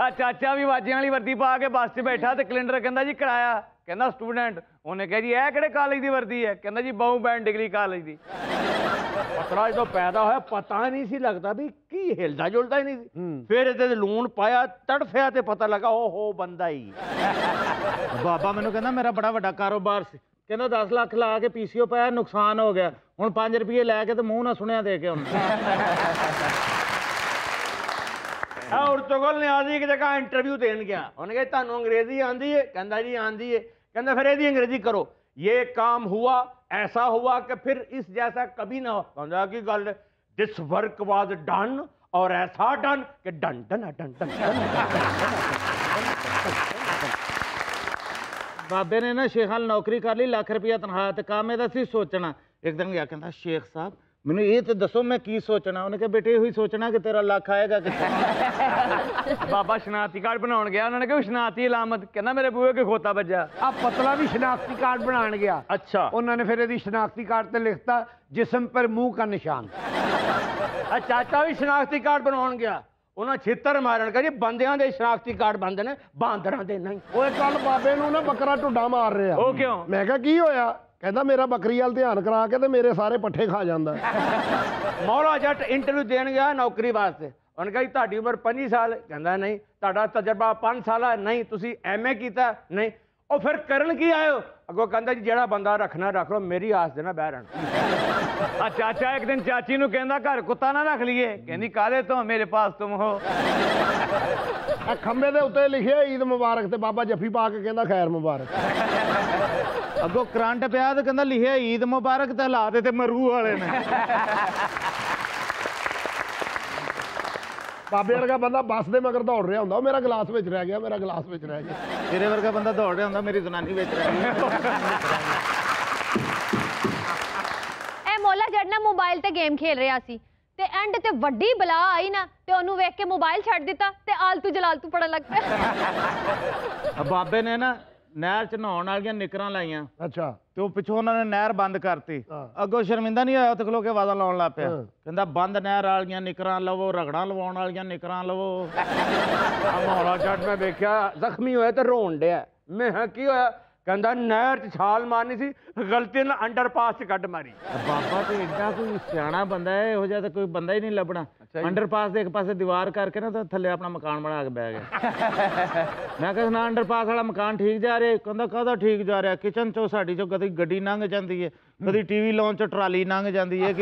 ਆ ਚਾਚਾ ਵੀ ਵਾਜਿਆਂ ਵਾਲੀ ਵਰਦੀ ਪਾ ਕੇ ਬੱਸ 'ਚ ਬੈਠਾ ਤੇ ਕੈਲੰਡਰ ਕਹਿੰਦਾ ਜੀ ਕਿਰਾਇਆ, ਕਹਿੰਦਾ ਸਟੂਡੈਂਟ। ਉਹਨੇ ਕਿਹਾ ਜੀ ਇਹ ਕਿਹੜੇ ਕਾਲਜ ਦੀ ਵਰਦੀ ਹੈ? ਕਹਿੰਦਾ ਜੀ ਬਾਊ ਬੈਂਡ ਡਿਗਰੀ ਕਾਲਜ ਦੀ। ਪਤਲਾ ਜਦੋਂ ਪੈਦਾ ਹੋਇਆ ਪਤਾ ਨਹੀਂ ਸੀ ਲੱਗਦਾ ਵੀ ਕੀ ਹਿਲਦਾ ਜੁਲਦਾ ਹੀ ਨਹੀਂ ਸੀ। ਫਿਰ ਇਹਦੇ ਤੇ ਲੂਣ ਪਾਇਆ, ਤੜਫਿਆ ਤੇ ਪਤਾ ਲੱਗਾ ਓਹੋ ਬੰਦਾ ਹੀ। ਬਾਬਾ ਮੈਨੂੰ ਕਹਿੰਦਾ ਮੇਰਾ ਬੜਾ ਵੱਡਾ ਕਾਰੋਬਾਰ ਸੀ, ਕਹਿੰਦਾ 10 ਲੱਖ ਲਾ ਕੇ ਪੀਸੀਓ ਪਾਇਆ, ਨੁਕਸਾਨ ਹੋ ਗਿਆ, ਹੁਣ 5 ਰੁਪਏ ਲੈ ਕੇ ਤੇ ਮੂੰਹ ਨਾ ਸੁਣਿਆ ਦੇ ਕੇ ਹੁਣ। ਆ ਉਰਤਗਲ ਨਿਆਜ਼ੀ ਇੱਕ ਜਗ੍ਹਾ ਇੰਟਰਵਿਊ ਦੇਣ ਗਿਆ। ਉਹਨੇ ਕਿਹਾ ਤੁਹਾਨੂੰ ਅੰਗਰੇਜ਼ੀ ਆਂਦੀ ਹੈ? ਕਹਿੰਦਾ ਜੀ ਆਂਦੀ ਹੈ। ਕਹਿੰਦਾ ਫਿਰ ਇਹਦੀ ਅੰਗਰੇਜ਼ੀ ਕਰੋ। ये काम हुआ, ऐसा हुआ कि फिर इस जैसा कभी ना हो। कहता की गल, दिस वर्क वाज डन और ऐसा डन कि डन डन डन डन। ਬਾਬੇ ਨੇ ਨਾ ਸ਼ੇਖਾਂ ਨਾਲ ਨੌਕਰੀ ਕਰ ਲਈ, ਲੱਖ ਰੁਪਇਆ ਤਨਖਾਹ ਤੇ ਕੰਮ ਇਹਦਾ ਸੀ ਸੋਚਣਾ। ਇੱਕ ਦਿਨ ਗਿਆ, ਕਹਿੰਦਾ ਸ਼ੇਖ ਸਾਹਿਬ ਮੈਨੂੰ ਇਹ ਤੇ ਦੱਸੋ ਮੈਂ ਕੀ ਸੋਚਣਾ? ਉਹਨੇ ਕਿਹਾ ਬੇਟੇ ਇਹੋ ਹੀ ਸੋਚਣਾ ਕਿ ਤੇਰਾ ਲੱਖ ਆਏਗਾ ਕਿੱਥੇ। ਬਾਬਾ ਸ਼ਨਾਖਤੀ ਕਾਰਡ ਬਣਾਉਣ ਗਿਆ, ਉਹਨਾਂ ਨੇ ਕਿਹਾ ਸ਼ਨਾਖਤੀ ਅਲਾਮਤ, ਕਹਿੰਦਾ ਮੇਰੇ ਬੂਹੇ ਕੇ ਖੋਤਾ ਵੱਜਾ। ਆ ਪਤਲਾ ਵੀ ਸ਼ਨਾਖਤੀ ਕਾਰਡ ਬਣਾਉਣ ਗਿਆ। ਅੱਛਾ, ਉਹਨਾਂ ਨੇ ਫਿਰ ਇਹਦੀ ਸ਼ਨਾਖਤੀ ਕਾਰਡ ਤੇ ਲਿਖਤਾ ਜਿਸਮ ਪਰ ਮੂੰਹ का ਨਿਸ਼ਾਨ। ਆ ਚਾਚਾ ਵੀ ਸ਼ਨਾਖਤੀ ਕਾਰਡ ਬਣਾਉਣ ਗਿਆ, ਉਹਨਾਂ ਛਿੱਤਰ ਮਾਰਨ ਕਰੀ ਬੰਦਿਆਂ ਦੇ ਸ਼ਨਾਖਤੀ ਕਾਰਡ ਬਣਦੇ ਨੇ, ਬਾਂਦਰਾਂ ਦੇ ਨਹੀਂ। ਓਏ ਕੱਲ ਬਾਬੇ ਨੂੰ ਨਾ ਬੱਕਰਾ ਢੁੱਡਾ ਮਾਰ ਰਿਹਾ। ਉਹ ਕਿਉਂ? ਮੈਂ ਕਿਹਾ ਕੀ ਹੋਇਆ? ਕਹਿੰਦਾ ਮੇਰਾ ਬੱਕਰੀ ਵਾਲ ਧਿਆਨ ਕਰਾ ਕੇ ਤੇ ਮੇਰੇ ਸਾਰੇ ਪੱਠੇ ਖਾ ਜਾਂਦਾ। ਮੌਲਾ ਜੱਟ ਇੰਟਰਵਿਊ ਦੇਣ ਗਿਆ ਨੌਕਰੀ ਵਾਸਤੇ। ਉਹਨੇ ਕਿਹਾ ਤੁਹਾਡੀ ਉਮਰ 25 ਸਾਲ? ਕਹਿੰਦਾ ਨਹੀਂ। ਤੁਹਾਡਾ ਤਜਰਬਾ 5 ਸਾਲ ਹੈ? ਨਹੀਂ। ਤੁਸੀਂ ਐਮਏ ਕੀਤਾ? ਨਹੀਂ। ਉਹ ਫਿਰ ਕਰਨ ਕੀ ਆਇਓ? ਅੱਗੋਂ ਕਹਿੰਦਾ ਜੀ ਜਿਹੜਾ ਬੰਦਾ ਰੱਖਣਾ ਰੱਖ ਲਓ, ਮੇਰੀ ਆਸ ਦੇ ਨਾ ਬਹਿ ਰਹਿਣ। ਆ ਚਾਚਾ ਇੱਕ ਦਿਨ ਚਾਚੀ ਨੂੰ ਕਹਿੰਦਾ ਘਰ ਕੁੱਤਾ ਨਾ ਰੱਖ ਲਈਏ। ਕਹਿੰਦੀ ਕਾਹਦੇ ਤੋਂ? ਮੇਰੇ ਪਾਸ ਤੁਮ ਹੋ। ਆ ਖੰਭੇ ਦੇ ਉੱਤੇ ਲਿਖਿਆ ਈਦ ਮੁਬਾਰਕ ਤੇ ਬਾਬਾ ਜੱਫੀ ਪਾ ਕੇ ਕਹਿੰਦਾ ਖੈਰ ਮੁਬਾਰਕ। ਅੱਗੋਂ ਕਰੰਟ ਪਿਆ ਤੇ ਕਹਿੰਦਾ ਲਿਖਿਆ ਈਦ ਮੁਬਾਰਕ ਤੇ ਹਾਲਾਤ ਤੇ ਮਰੂ ਵਾਲੇ ਨੇ। ਬਾਬੇ ਵਰਗਾ ਬੰਦਾ ਬੱਸ ਦੇ ਮਗਰ ਦੌੜ ਰਿਹਾ ਹੁੰਦਾ, ਉਹ ਮੇਰਾ ਗਲਾਸ ਵਿੱਚ ਰਹਿ ਗਿਆ, ਮੇਰਾ ਗਲਾਸ ਵਿੱਚ ਰਹਿ ਗਿਆ। ਤੇਰੇ ਵਰਗਾ ਬੰਦਾ ਦੌੜ ਰਿਹਾ ਹੁੰਦਾ, ਮੇਰੀ ਜ਼ਨਾਨੀ ਵਿੱਚ ਰਹਿ ਗਈ। ਇਹ ਮੌਲਾ ਜੱਟ ਨਾ ਮੋਬਾਈਲ ਤੇ ਗੇਮ ਖੇਲ ਰਿਹਾ ਸੀ ਤੇ ਐਂਡ ਤੇ ਵੱਡੀ ਬਲਾ ਆਈ ਨਾ ਤੇ ਉਹਨੂੰ ਵੇਖ ਕੇ ਮੋਬਾਈਲ ਛੱਡ ਦਿੱਤਾ ਤੇ ਆਲਤੂ ਜਲਾਲਤੂ ਪੜਨ ਲੱਗ ਪਿਆ। ਬਾਬੇ ਨੇ ਨਾ ਨਹਿਰ ਚ ਨਹਾਉਣ ਵਾਲੀਆਂ ਨਿਕਰਾਂ ਲਾਈਆਂ। ਅੱਛਾ। ਤੇ ਉਹ ਪਿੱਛੋਂ ਉਹਨਾਂ ਨੇ ਨਹਿਰ ਬੰਦ ਕਰਤੀ। ਹਾਂ। ਅੱਗੋਂ ਸ਼ਰਮਿੰਦਾ ਨਹੀਂ ਹੋਇਆ, ਉੱਥੇ ਖਲੋ ਕੇ ਆਵਾਜ਼ਾਂ ਲਾਉਣ ਲੱਗ ਪਿਆ। ਹਾਂ। ਕਹਿੰਦਾ ਬੰਦ ਨਹਿਰ ਵਾਲੀਆਂ ਨਿਕਰਾਂ ਲਵੋ, ਰਗੜਾਂ ਲਵਾਉਣ ਵਾਲੀਆਂ ਨਿਕਰਾਂ ਲਵੋ। ਆ ਮੌਲਾ ਜੱਟ ਮੈਂ ਵੇਖਿਆ ਜ਼ਖਮੀ ਹੋਇਆ ਤੇ ਰੋਣ ਡਿਆ। ਮੈਂ ਕਿਹਾ ਕੀ ਹੋਇਆ? ਕਹਿੰਦਾ ਨਹਿਰ 'ਚ ਛਾਲ ਮਾਰਨੀ ਸੀ, ਗਲਤੀ ਨਾਲ ਅੰਡਰਪਾਸ 'ਚ ਕੱਢ ਮਾਰੀ। ਬਾਬਾ ਤੇ ਏਡਾ ਕੋਈ ਸਿਆਣਾ ਬੰਦਾ ਹੈ, ਇਹੋ ਜਿਹਾ ਤਾਂ ਕੋਈ ਬੰਦਾ ਹੀ ਨਹੀਂ ਲੱਭਣਾ। ਅੰਡਰਪਾਸ ਦੇ ਇੱਕ ਪਾਸੇ ਦੀਵਾਰ ਕਰਕੇ ਨਾ ਤਾਂ ਥੱਲੇ ਆਪਣਾ ਮਕਾਨ ਬਣਾ ਕੇ ਬਹਿ ਗਿਆ। ਮੈਂ ਕਿਹਾ ਨਾ ਅੰਡਰਪਾਸ ਵਾਲਾ ਮਕਾਨ ਠੀਕ ਜਾ ਰਿਹਾ? ਕਹਿੰਦਾ ਕਾਹਦਾ ਠੀਕ ਜਾ ਰਿਹਾ? ਕਿਚਨ ਚੋਂ ਸਾਡੀ ਚੋਂ ਕਦੀ ਗੱਡੀ ਲੰਘ ਜਾਂਦੀ ਹੈ, ਕਦੀ ਟੀਵੀ ਲਾਉਣ ਚ ਟਰਾਲੀ ਲੰਘ ਜਾਂਦੀ ਹੈ।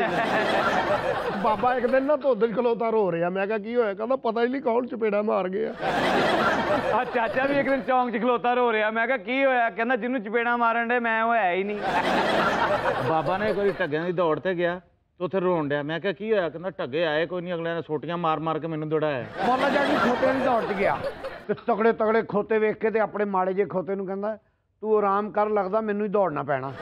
ਬਾਬਾ ਇੱਕ ਦਿਨ ਨਾ ਧੁੱਧ 'ਚ ਖਲੋਤਾ ਰੋ ਰਿਹਾ। ਮੈਂ ਕਿਹਾ ਕੀ ਹੋਇਆ? ਕਹਿੰਦਾ ਪਤਾ ਹੀ ਨਹੀਂ ਕੌਣ ਚਪੇੜਾ ਮਾਰ ਗਿਆ। ਆ ਚਾਚਾ ਵੀ ਇੱਕ ਦਿਨ ਚੌਂਕ 'ਚ ਖਲੋਤਾ ਰੋ ਰਿਹਾ। ਮੈਂ ਕਿਹਾ ਕੀ ਹੋਇਆ? ਕਹਿੰਦਾ ਜਿਹਨੂੰ ਚਪੇੜਾ ਮਾਰਨ ਦੇ ਮੈਂ ਉਹ ਹੈ ਹੀ ਨਹੀਂ। ਬਾਬਾ ਨੇ ਇੱਕ ਵਾਰੀ ਢੱਗਿਆਂ ਦੀ ਦੌੜ ਤੇ ਗਿਆ ਤੇ ਉੱਥੇ ਰੋਣ ਡਿਆ। ਮੈਂ ਕਿਹਾ ਕੀ ਹੋਇਆ? ਕਹਿੰਦਾ ਢੱਗੇ ਆਏ ਕੋਈ ਨਹੀਂ, ਅਗਲਿਆਂ ਨੇ ਸੋਟੀਆਂ ਮਾਰ ਮਾਰ ਕੇ ਮੈਨੂੰ ਦੌੜਾਇਆ। ਮੌਲਾ ਜੱਟ ਖੋਤੇ ਦੀ ਦੌੜ 'ਚ ਗਿਆ ਤੇ ਤਗੜੇ ਤਗੜੇ ਖੋਤੇ ਵੇਖ ਕੇ ਤੇ ਆਪਣੇ ਮਾੜੇ ਜੇ ਖੋਤੇ ਨੂੰ ਕਹਿੰਦਾ ਤੂੰ ਆਰਾਮ ਕਰ, ਲੱਗਦਾ ਮੈਨੂੰ ਹੀ ਦੌੜਨਾ ਪੈਣਾ।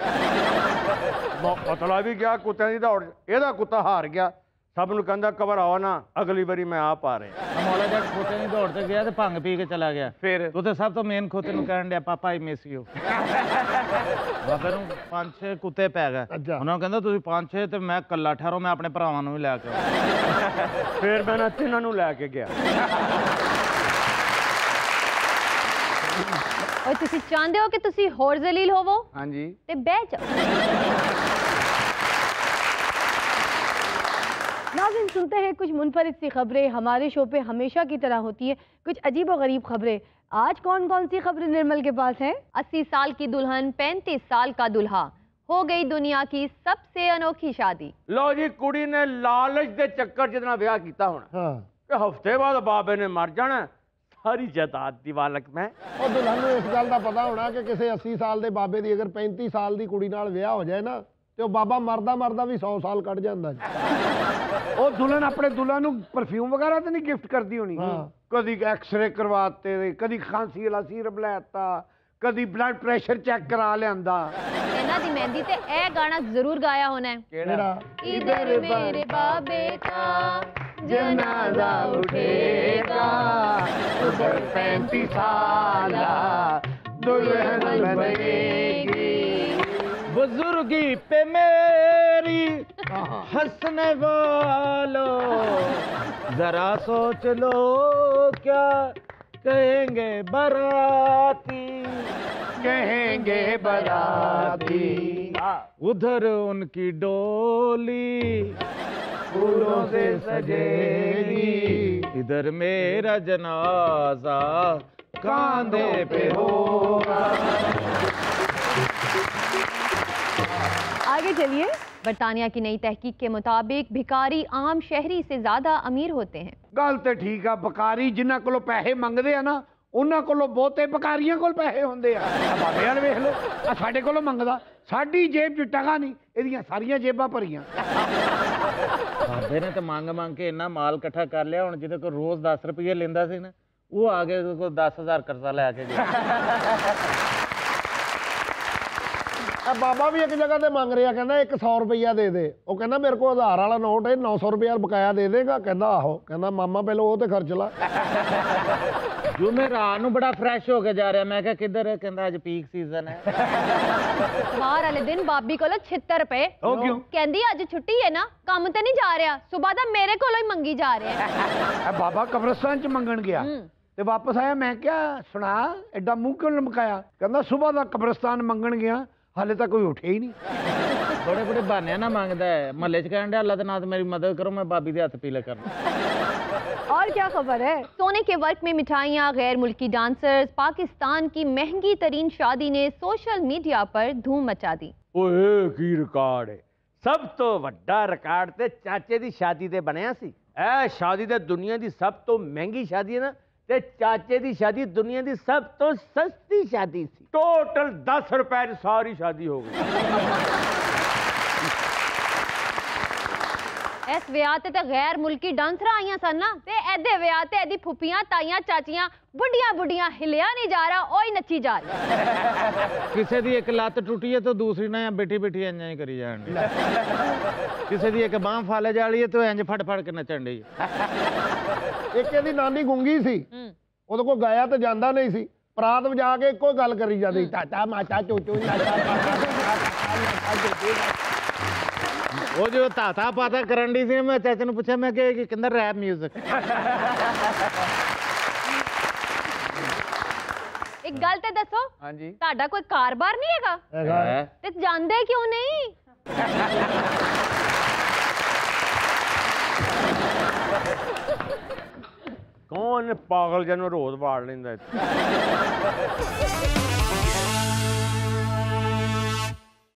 ਪਤਲਾ ਵੀ ਗਿਆ ਕੁੱਤਿਆਂ ਦੀ ਦੌੜ 'ਚ, ਇਹਦਾ ਕੁੱਤਾ ਹਾਰ ਗਿਆ। ਸਭ ਨੂੰ ਕਹਿੰਦਾ ਘਬਰਾਓ ਨਾ, ਅਗਲੀ ਵਾਰੀ ਮੈਂ ਆਪ ਆ ਰਿਹਾ। ਮੌਲਾ ਜੱਟ ਖੋਤੇ ਦੀ ਦੌੜ ਤੇ ਗਿਆ ਤੇ ਭੰਗ ਪੀ ਕੇ ਚਲਾ ਗਿਆ। ਫਿਰ ਤੂੰ ਤੇ ਸਭ ਤੋਂ ਮੇਨ ਖੋਤੇ ਨੂੰ ਕਹਿਣ ਡਿਆ ਪਾਪਾ ਆਈ ਮਿਸ ਯੂ। ਬਾਬੇ ਨੂੰ 5-6 ਕੁੱਤੇ ਪੈ ਗਏ। ਅੱਛਾ। ਉਹਨਾਂ ਨੂੰ ਕਹਿੰਦਾ ਤੁਸੀਂ 5-6 ਤੇ ਮੈਂ ਇਕੱਲਾ ਠਹਿਰੋ, ਮੈਂ ਆਪਣੇ ਭਰਾਵਾਂ ਨੂੰ ਵੀ ਲੈ ਕੇ ਆਉਂਦਾ। ਫਿਰ ਮੈਂ ਨਾ ਤਿੰਨਾਂ ਨੂੰ ਲੈ ਕੇ ਗਿਆ। और तुसी चाहते हो कि तुसी होर जलील होवो हाँ जी ते बह जाओ। नाज़रीन सुनते हैं कुछ मुनफरिद सी खबरें हमारे शो पे हमेशा की तरह होती है, कुछ अजीब व गरीब खबरें। आज कौन कौन सी खबरें निर्मल के पास हैं? 80 साल की दुल्हन 35 साल का दुल्हा, हो गई दुनिया की सबसे अनोखी शादी। लो जी, कुड़ी ने लालच दे चक्कर जितना ब्याह किया होना हाँ कि हफ्ते बाद बाबे ने मर जाना, सारी जायदाद दी वालक मैं। ਉਹ ਦੁਲਹਨ ਨੂੰ ਇਸ ਗੱਲ ਦਾ ਪਤਾ ਹੋਣਾ ਕਿ ਕਿਸੇ 80 ਸਾਲ ਦੇ ਬਾਬੇ ਦੀ ਅਗਰ 35 ਸਾਲ ਦੀ ਕੁੜੀ ਨਾਲ ਵਿਆਹ ਹੋ ਜਾਏ ਨਾ ਤੇ ਉਹ ਬਾਬਾ ਮਰਦਾ ਵੀ 100 ਸਾਲ ਕੱਢ ਜਾਂਦਾ ਜੀ। ਉਹ ਦੁਲਹਨ ਆਪਣੇ ਦੁਲਹਨ ਨੂੰ ਪਰਫਿਊਮ ਵਗੈਰਾ ਤਾਂ ਨਹੀਂ ਗਿਫਟ ਕਰਦੀ ਹੋਣੀ? ਕਦੀ ਐਕਸ-ਰੇ ਕਰਵਾਤੇ, ਕਦੀ ਖਾਂਸੀ ਵਾਲਾ ਸੀਰਪ ਲੈਤਾ, ਕਦੀ ਬਲੱਡ ਪ੍ਰੈਸ਼ਰ ਚੈੱਕ ਕਰਾ ਲਿਆਂਦਾ। ਇਹਨਾਂ ਦੀ ਮਹਿੰਦੀ ਤੇ ਇਹ ਗਾਣਾ ਜ਼ਰੂਰ ਗਾਇਆ ਹੋਣਾ ਹੈ। ਕਿਹੜਾ? इधर मेरे बाबे का जनाजा उठेगा, उधर 35 साला दुल्हन बनेगी। बुजुर्गी पे मेरी हंसने वालो, जरा सोच लो क्या कहेंगे बाराती, कहेंगे बाराती उधर उनकी डोली फूलों से सजेगी, इधर मेरा जनाजा कांधे पे होगा। आगे चलिए। बरतानिया की नई तहकीक के मुताबिक भिखारी आम शहरी से ज्यादा अमीर होते हैं। गल तो ठीक है, बकारी जिन्हों को पैसे मंगते हैं ना ਉਹਨਾਂ ਕੋਲੋਂ ਬਹੁਤੇ ਬਕਾਰੀਆਂ ਕੋਲ ਪੈਸੇ ਹੁੰਦੇ ਆ। ਬਾਬੇ ਵਾਲ ਵੇਖ ਲਓ, ਆ ਸਾਡੇ ਕੋਲੋਂ ਮੰਗਦਾ, ਸਾਡੀ ਜੇਬ 'ਚ ਟਕਾ ਨਹੀਂ, ਇਹਦੀਆਂ ਸਾਰੀਆਂ ਜੇਬਾਂ ਭਰੀਆਂ। ਬਾਬੇ ਨੇ ਤਾਂ ਮੰਗ ਕੇ ਇੰਨਾ ਮਾਲ ਇਕੱਠਾ ਕਰ ਲਿਆ, ਹੁਣ ਜਿਹਦੇ ਕੋਲ ਰੋਜ਼ 10 ਰੁਪਏ ਲੈਂਦਾ ਸੀ ਨਾ, ਉਹ ਆ ਕੇ ਉਹਦੇ ਕੋਲ 10,000 ਕਰਜ਼ਾ ਲੈ ਕੇ ਗਿਆ। ਬਾਬਾ ਵੀ ਇੱਕ ਜਗ੍ਹਾ ਤੇ ਮੰਗ ਰਿਹਾ, ਕਹਿੰਦਾ 100 ਰੁਪਈਆ ਦੇ ਦੇ। ਉਹ ਕਹਿੰਦਾ ਮੇਰੇ ਕੋਲ 1000 ਵਾਲਾ ਨੋਟ ਹੈ, 900 ਰੁਪਈਆ ਬਕਾਇਆ ਦੇ ਦੇਗਾ? ਕਹਿੰਦਾ ਆਹੋ। ਕਹਿੰਦਾ ਮਾਮਾ ਪਹਿਲਾਂ ਉਹ ਤੇ ਖਰਚ ਲਾ। ਜੋ ਮੈਂ ਰਾਤ ਨੂੰ ਬੜਾ ਫਰੈਸ਼ ਹੋ ਕੇ ਜਾ ਰਿਹਾ, ਮੈਂ ਕਿਹਾ ਕਿੱਧਰ ਹੈ? ਕਹਿੰਦਾ ਅੱਜ ਪੀਕ ਸੀਜ਼ਨ ਹੈ। ਬਾਹਰ ਵਾਲੇ ਦਿਨ ਬਾਬੀ ਕੋਲੋਂ 76 ਰੁਪਏ। ਉਹ ਕਿਉਂ? ਕਹਿੰਦੀ ਅੱਜ ਛੁੱਟੀ ਹੈ ਨਾ, ਕੰਮ ਤੇ ਨਹੀਂ ਜਾ ਰਿਹਾ, ਸਵੇਰ ਦਾ ਮੇਰੇ ਕੋਲੋਂ ਹੀ ਮੰਗੀ ਜਾ ਰਿਹਾ ਹੈ। ਬਾਬਾ ਕਬਰਸਤਾਨ 'ਚ ਮੰਗਣ ਗਿਆ ਤੇ ਵਾਪਸ ਆਇਆ, ਮੈਂ ਕਿਹਾ ਸੁਣਾ ਐਡਾ ਮੂੰਹ ਕਿਉਂ ਲਮਕਾਇਆ? ਕਹਿੰਦਾ ਸਵੇਰ ਦਾ ਕਬਰਸਤਾਨ ਮੰਗਣ ਗਿਆ, ਹਾਲੇ ਤੱਕ ਕੋਈ ਉੱਠਿਆ ਹੀ ਨਹੀਂ। बड़े बड़े बहाने ना मांगता है, महल्ले च कहन अल्लाह के नाम मेरी मदद करो, मैं भाभी के हाथ पीले करना। और क्या खबर है? सोने के वर्क में मिठाइयाँ, गैर मुल्की डांसर्स, पाकिस्तान की महंगी तरीन शादी ने सोशल मीडिया पर धूम मचा दी। ओए की रिकॉर्ड है, सब तो वड्डा रिकॉर्ड ते चाचे दी शादी ते बनया सी। ए शादी ते दुनिया दी सब तो महंगी शादी है ना, ते चाचे दी शादी दुनिया दी सब तो सस्ती शादी सी। टोटल 10 रुपए च सारी शादी हो गई। इस विआह ते गैर मुल्की डांसर आईयां सन ना, ते एदे विआह ते एदी फुफियां, ताइयां, चाचियां, बुढ़ियां बुढ़ियां हिलिया नहीं जा रहा, ओही नच्ची जा रही। किसी दी एक लत्त टूटी है तो दूसरी ना बैठी बैठी इंज ही करी जान डी। किसी दी एक बांह फाले जा रही है तो इंज फट फट के नचन डी। ਇੱਕ ਇਹਦੀ ਨਾਨੀ ਗੁੰਗੀ ਸੀ, ਉਹਦੇ ਕੋਲ ਗਾਇਆ ਤੇ ਜਾਂਦਾ ਨਹੀਂ ਸੀ, ਪਰਾਤ ਵਜਾ ਕੇ ਇੱਕੋ ਗੱਲ ਕਰੀ ਜਾਂਦੀ, ਚਾਚਾ ਮਾਚਾ ਚੋਚੋ ਉਹ ਜੋ ਤਾਤਾ ਪਾਤਾ ਕਰਨ ਦੀ ਸੀ, ਮੈਂ ਚਾਚੇ ਨੂੰ ਪੁੱਛਿਆ, ਮੈਂ ਕਿ ਕਹਿੰਦਾ ਰੈਪ ਮਿਊਜ਼ਿਕ। एक गल ते दसो, हाँ जी, ਤੁਹਾਡਾ ਕੋਈ ਕਾਰੋਬਾਰ ਨਹੀਂ ਹੈਗਾ ਤੇ ਜਾਂਦੇ ਕਿਉਂ ਨਹੀਂ? कौन पागल जन रोज वाड़ लेंदा।